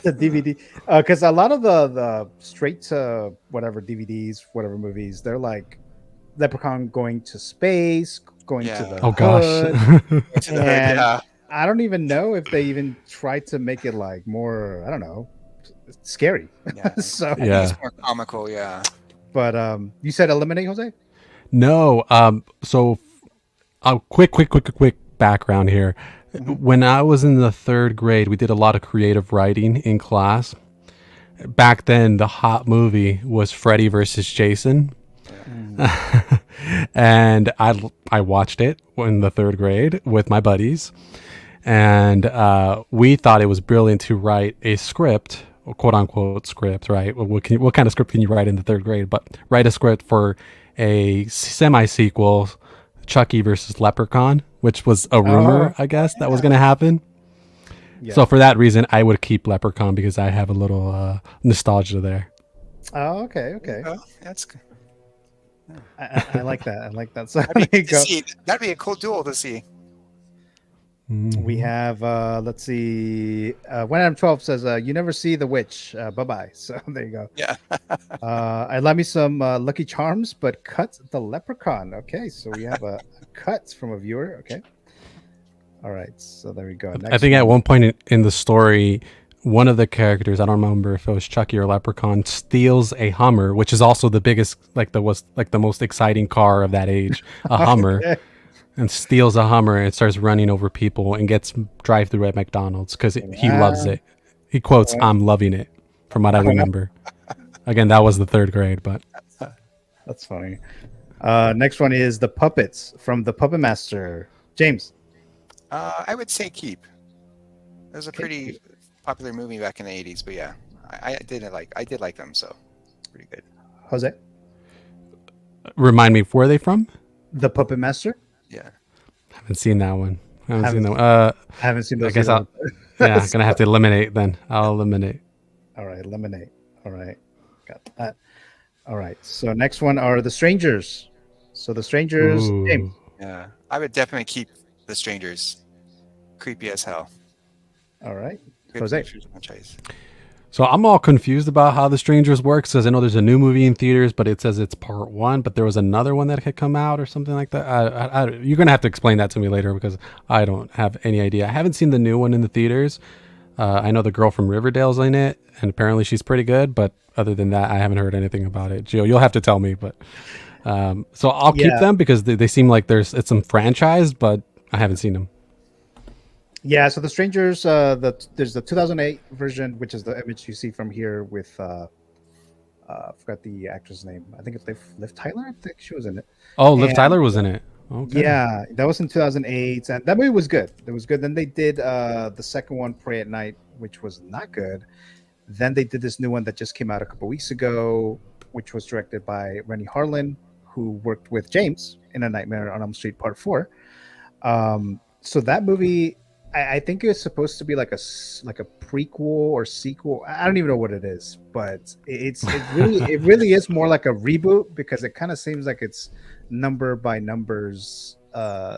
the DVD because a lot of the straight to whatever DVDs, whatever movies, they're like Leprechaun going to space, going to the hood. And I don't even know if they even tried to make it like more, I don't know, scary. Yeah. So, I think Yeah. it's more comical. Yeah. but you said eliminate, Jose? No. So, quick background here. When I was in the third grade, we did a lot of creative writing in class. Back then, the hot movie was Freddy versus Jason. And I watched it in the third grade with my buddies, and we thought it was brilliant to write a script, or quote unquote script, right? What kind of script can you write in the third grade? But write a script for a semi sequel, Chucky versus Leprechaun, which was a rumor, I guess, that was going to happen. Yeah. So for that reason, I would keep Leprechaun because I have a little nostalgia there. Oh, okay. Oh, that's good. I like that. I like that. So That'd be, there you good to go. see. That'd be a cool duel to see. We have let's see, 1 out of 12 says you never see the witch. Bye bye. So there you go. Yeah. I love me some Lucky Charms, but cut the leprechaun. Okay, so we have a cut from a viewer. Okay. All right, so there we go. I think at one point in the story, one of the characters, I don't remember if it was Chucky or Leprechaun, steals a Hummer, which is also the biggest, the most exciting car of that age, a Hummer, and steals a Hummer and starts running over people and gets drive-through at McDonald's because he loves it. He quotes, "I'm loving it," from what I remember. Again, that was the third grade, but that's funny. Next one is the puppets from the Puppet Master. James. I would say keep. It was a pretty popular movie back in the 80s, but yeah, I did like them, so it's pretty good. Jose. remind me, where are they from? The Puppet Master. Yeah. Haven't seen that one. Haven't seen those. I guess I'm gonna have to eliminate then. I'll eliminate. All right, eliminate. All right, got that. All right, so next one are the Strangers. So the Strangers. Ooh. James. Yeah. I would definitely keep the Strangers. Creepy as hell. All right, Good Jose. franchise. So I'm all confused about how The Strangers works, because I know there's a new movie in theaters, but it says it's part one, but there was another one that had come out or something like that. You're going to have to explain that to me later, because I don't have any idea. I haven't seen the new one in the theaters. I know the girl from Riverdale's in it, and apparently she's pretty good, but other than that, I haven't heard anything about it. Gio, you'll have to tell me, but so I'll keep them because they seem like it's some franchise, but I haven't seen them. Yeah, so the Strangers, there's the 2008 version, which is the image you see from here with I forgot the actress name. I think it's Liv Tyler. I think she was in it. Oh, Liv Tyler was in it. Okay. Yeah, that was in 2008, and that movie was good. It was good. Then they did the second one, Pray at Night, which was not good. Then they did this new one that just came out a couple weeks ago, which was directed by Rennie Harlin, who worked with James in A Nightmare on Elm Street Part 4. So that movie, I think it's supposed to be like a prequel or sequel. I don't even know what it is, but it really is more like a reboot, because it kind of seems like it's number by numbers,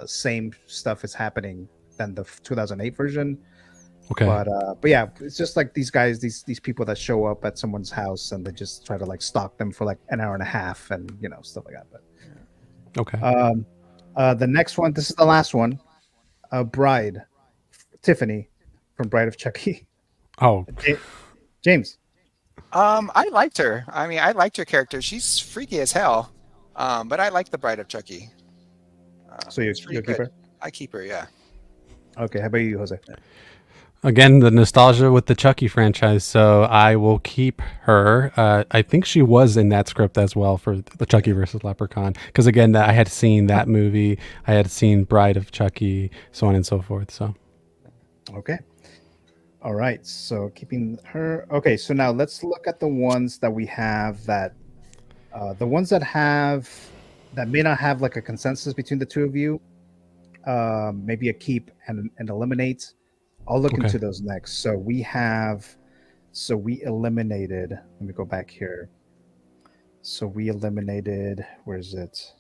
same stuff is happening than the 2008 version. Okay. But yeah, it's just like these guys, these people that show up at someone's house and they just try to like stalk them for like an hour and a half and stuff like that. But Okay. the next one, this is the last one, Bride, Tiffany from Bride of Chucky. Oh, James. I liked her. I mean, I liked her character. She's freaky as hell. But I like the Bride of Chucky. So you'll keep her? I keep her, yeah. Okay, how about you, Jose? again, the nostalgia with the Chucky franchise, so I will keep her. I think she was in that script as well for the Chucky versus Leprechaun, because again, I had seen that movie, I had seen Bride of Chucky, so on and so forth. So, okay, all right. So keeping her. Okay, so now let's look at the ones that we have that, the ones that may not have like a consensus between the two of you. Maybe a keep and eliminate. I'll look into those next. So we eliminated, let me go back here. So we eliminated, where is it?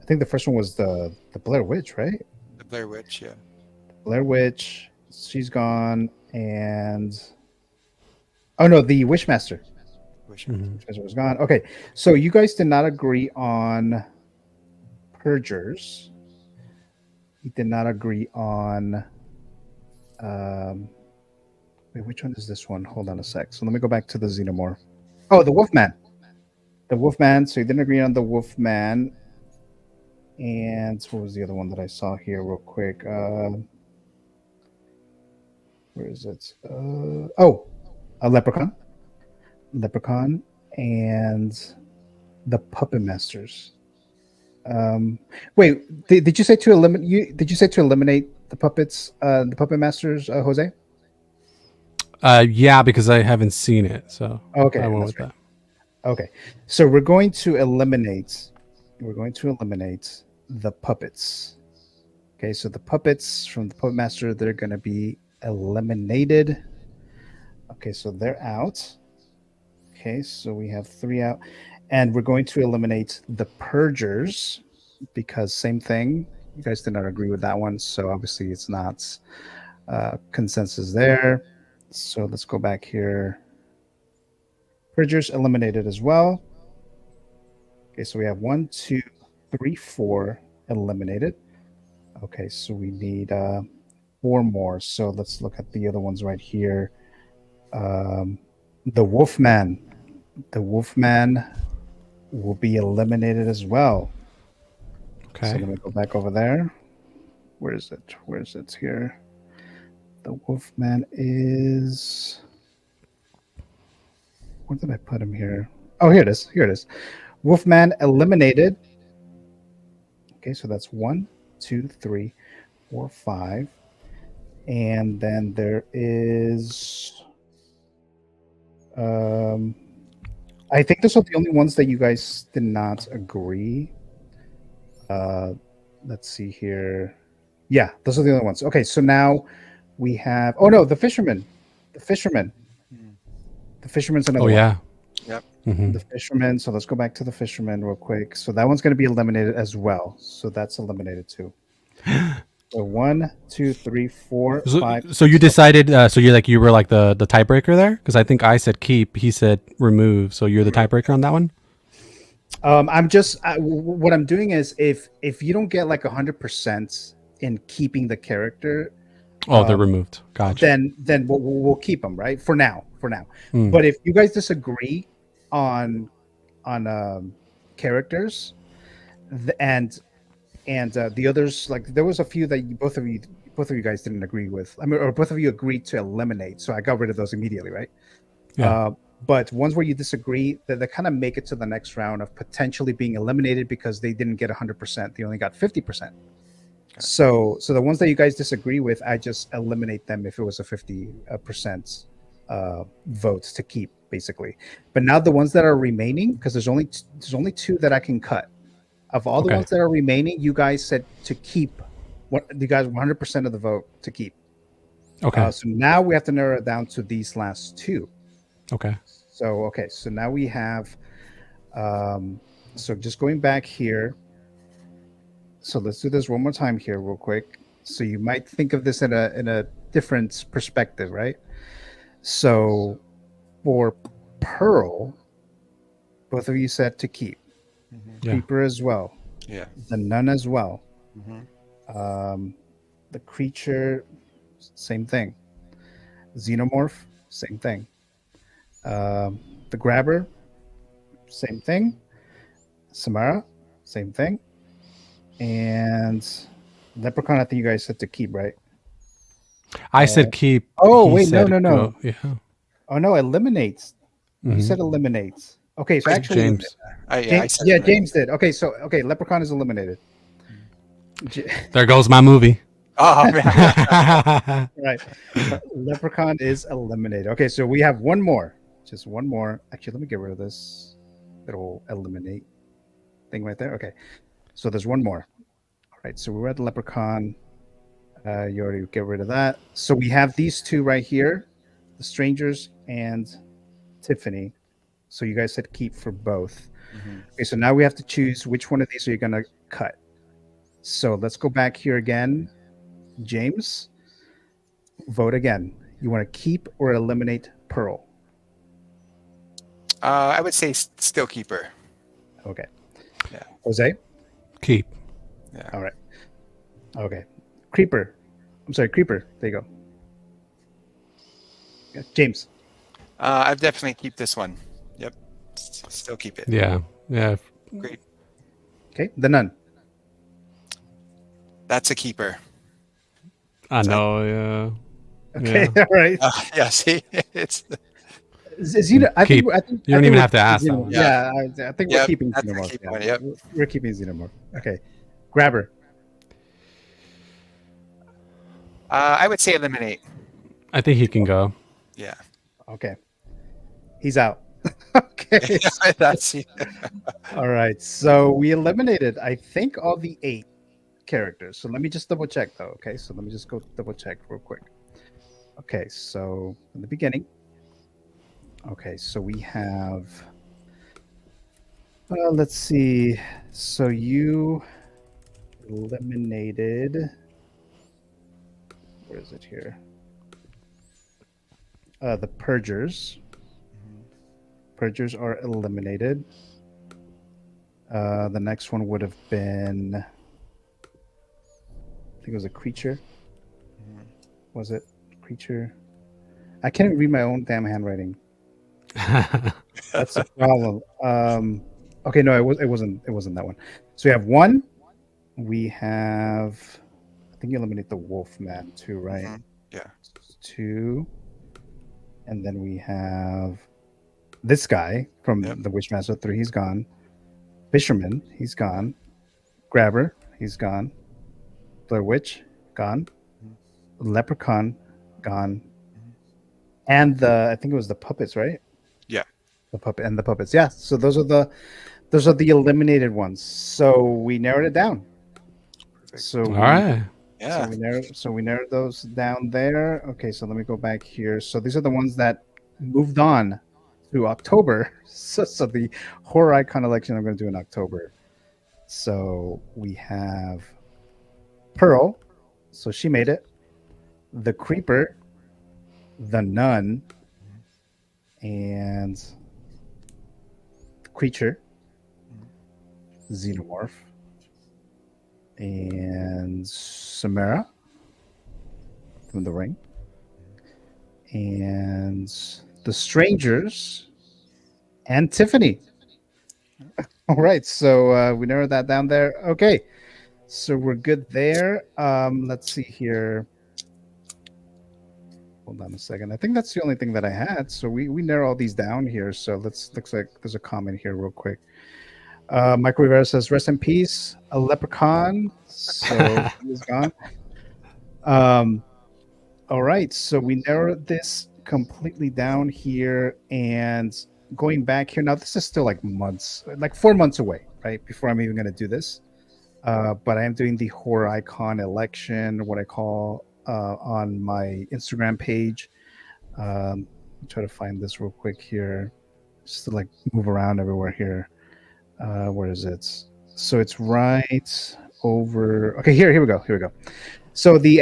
I think the first one was the Blair Witch, right? The Blair Witch, yeah. Blair Witch, she's gone. And oh no, the Wishmaster. Wishmaster was gone. Okay, so you guys did not agree on Purgers. You did not agree on Wait, which one is this one? Hold on a sec. So let me go back to the Xenomorph. Oh, the Wolfman. The Wolfman. So you didn't agree on the Wolfman. And what was the other one that I saw here real quick? Where is it? A Leprechaun. Leprechaun and the Puppet Masters. Wait, did you say to eliminate? Did you say to eliminate the puppets, the Puppet Masters, Jose? Yeah, because I haven't seen it, so Okay, I went that's with right. that. Okay, so we're going to eliminate. We're going to eliminate the puppets. Okay, so the puppets from the Puppet Master, they're going to be eliminated. Okay, so they're out. Okay, so we have 3 out, and we're going to eliminate the Purgers because same thing. You guys did not agree with that one, so obviously it's not consensus there. So let's go back here. Purgers eliminated as well. Okay, so we have 1, 2, 3, 4 eliminated. Okay, so we need 4 more. So let's look at the other ones right here. The Wolfman. The Wolfman will be eliminated as well. Okay. So let me go back over there. Where is it? Where is it here? The Wolfman is... Where did I put him here? Oh, here it is. Here it is. Wolfman eliminated. Okay, so that's 1, 2, 3, 4, 5. And then there is... I think those are the only ones that you guys did not agree. Let's see here. Yeah, those are the only ones. Okay, so now we have... Oh, no, the Fisherman. The Fisherman. The Fisherman's another Oh, one. yeah. Yep. Mhm. The Fisherman. So let's go back to the Fisherman real quick. So that one's going to be eliminated as well. So that's eliminated too. So 1, 2, 3, 4, 5. So you decided. So you were like the tiebreaker there, because I think I said keep, he said remove. So you're the tiebreaker on that one. I'm just what I'm doing is if you don't get like 100% in keeping the character, Oh, they're removed. Gotcha. then we'll keep them, right, for now. Mm. But if you guys disagree on characters, and the others, like there was a few that both of you guys didn't agree with. I mean, or both of you agreed to eliminate. So I got rid of those immediately, right? Yeah. But ones where you disagree, they kind of make it to the next round of potentially being eliminated because they didn't get 100%. They only got 50%. So the ones that you guys disagree with, I just eliminate them if it was a 50% vote to keep, basically. But now the ones that are remaining, because there's only 2 that I can cut. Of all the Okay. ones that are remaining, you guys said to keep. What you guys 100% of the vote to keep. Okay. So now we have to narrow it down to these last 2. Okay. So now we have. So just going back here. So let's do this one more time here, real quick. So you might think of this in a different perspective, right? So for Pearl, both of you said to keep. Yeah. Creeper as well. Yeah. The Nun as well. Mm-hmm. The Creature, same thing. Xenomorph, same thing. The Grabber, same thing. Samara, same thing. And Leprechaun, I think you guys said to keep, right? I said keep. Oh, he wait, no. said go. Yeah. Oh, no, eliminates. You Mhm. said eliminates. Okay, so actually... James. I said yeah, that. James did. Okay, so Leprechaun is eliminated. There goes my movie. Oh man. Right. Leprechaun is eliminated. Okay, so we have one more. Just one more. Actually, let me get rid of this little eliminate thing right there. Okay. So there's one more. All right. So we're at the Leprechaun. You already get rid of that. So we have these 2 right here, the Strangers and Tiffany. So you guys said keep for both. Mm-hmm. Okay. So now we have to choose which one of these are you going to cut. So let's go back here again. James, vote again. You want to keep or eliminate Pearl? I would say still keeper. Okay. Yeah. Jose? Keep. Yeah. All right. Okay. Creeper. I'm sorry, Creeper. There you go. James. I've definitely keep this one. Yep. Still keep it. Yeah. Yeah. Great. Okay, the Nun. That's a keeper. I know. Yeah. Okay, Yeah. all right. Yeah. See, it's I Keep. think I think You don't I think even we're have to ask that keeping one. Yeah, I think we're Yep, keeping that's a Xenomorph. keep Yeah, one, yep. we're keeping Xenomorph. Okay, Grabber. I would say eliminate. I think he can go. Yeah. Okay, he's out. Okay, That's all right. So we eliminated, I think, all the 8 characters. So let me just double check, though. Okay, so let me just go double check real quick. Okay, so in the beginning. Okay, so we have. Let's see. So you eliminated. Where is it here? The Purgers. Purgers are eliminated. The next one would have been. I think it was a creature. Was it creature? I can't read my own damn handwriting. That's the problem. Okay, no, it wasn't that one. So we have 1. We have. I think you eliminate the Wolf Man too, right? Mhm. Yeah. 2, and then we have this guy from the Wishmaster 3. He's gone. Fisherman, he's gone. Grabber, he's gone. Blair Witch, gone. Leprechaun, gone. And I think it was the puppets, right? Yeah. The puppets. Yeah. So those are the eliminated ones. So we narrowed it down. So All right. Yeah. So we narrowed those down there. Okay, so let me go back here. So these are the ones that moved on to October. So the horror icon election I'm going to do in October. So we have Pearl. So she made it. The Creeper, the Nun, and Creature, Xenomorph, and Samara from The Ring, and The Strangers, and Tiffany. All right, so we narrowed that down there. Okay, so we're good there. Let's see here. Hold on a second. I think that's the only thing that I had. So we narrow all these down here. So looks like there's a comment here real quick. Michael Rivera says, "Rest in peace, a leprechaun." So he's gone. All right. So we narrowed this completely down here, and going back here now. This is still like months, like 4 months away, right? Before I'm even going to do this. But I am doing the horror icon election, what I call. On my Instagram page. Try to find this real quick here, just to like move around everywhere here. Where is it? So it's right over. Okay, here we go. So the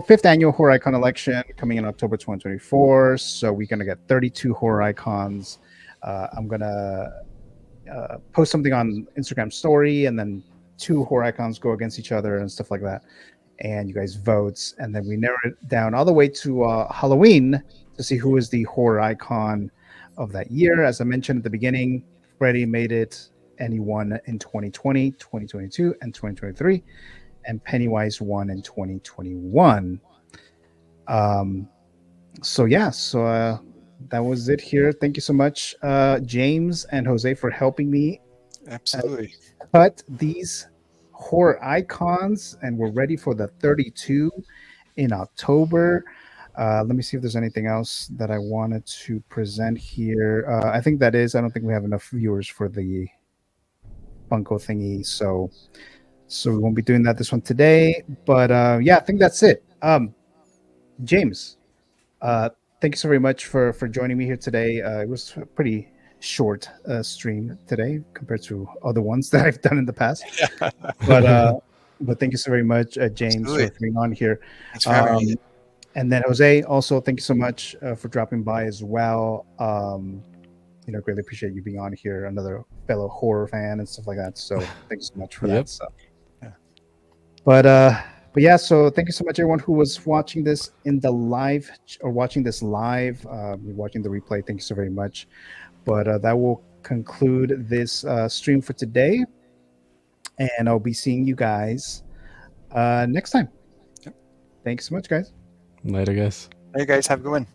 fifth annual horror icon election coming in October 2024. So we're gonna get 32 horror icons. I'm gonna post something on Instagram story, and then 2 horror icons go against each other and stuff like that. And you guys vote, and then we narrow it down all the way to Halloween to see who is the horror icon of that year. As I mentioned at the beginning, Freddy made it, and he won in 2020, 2022, and 2023, and Pennywise won in 2021. So that was it here. Thank you so much, James and Jose, for helping me Absolutely. cut these horror icons, and we're ready for the 32 in October. Let me see if there's anything else that I wanted to present here. I think that is. I don't think we have enough viewers for the Funko thingy, so we won't be doing that this one today. But yeah, I think that's it. James, thank you so very much for joining me here today. It was a pretty short stream today compared to other ones that I've done in the past. But thank you so very much, James, Absolutely. for being on here. Thanks for having me. And then Jose, also thank you so much for dropping by as well. Greatly appreciate you being on here, another fellow horror fan and stuff like that. So thank you so much for that. So, Yeah. but But yeah, so thank you so much, everyone who was watching this in the live or watching this live, watching the replay. Thank you so very much. But that will conclude this stream for today, and I'll be seeing you guys next time. Thanks so much, guys. Later, guys. Hey guys, have a good one.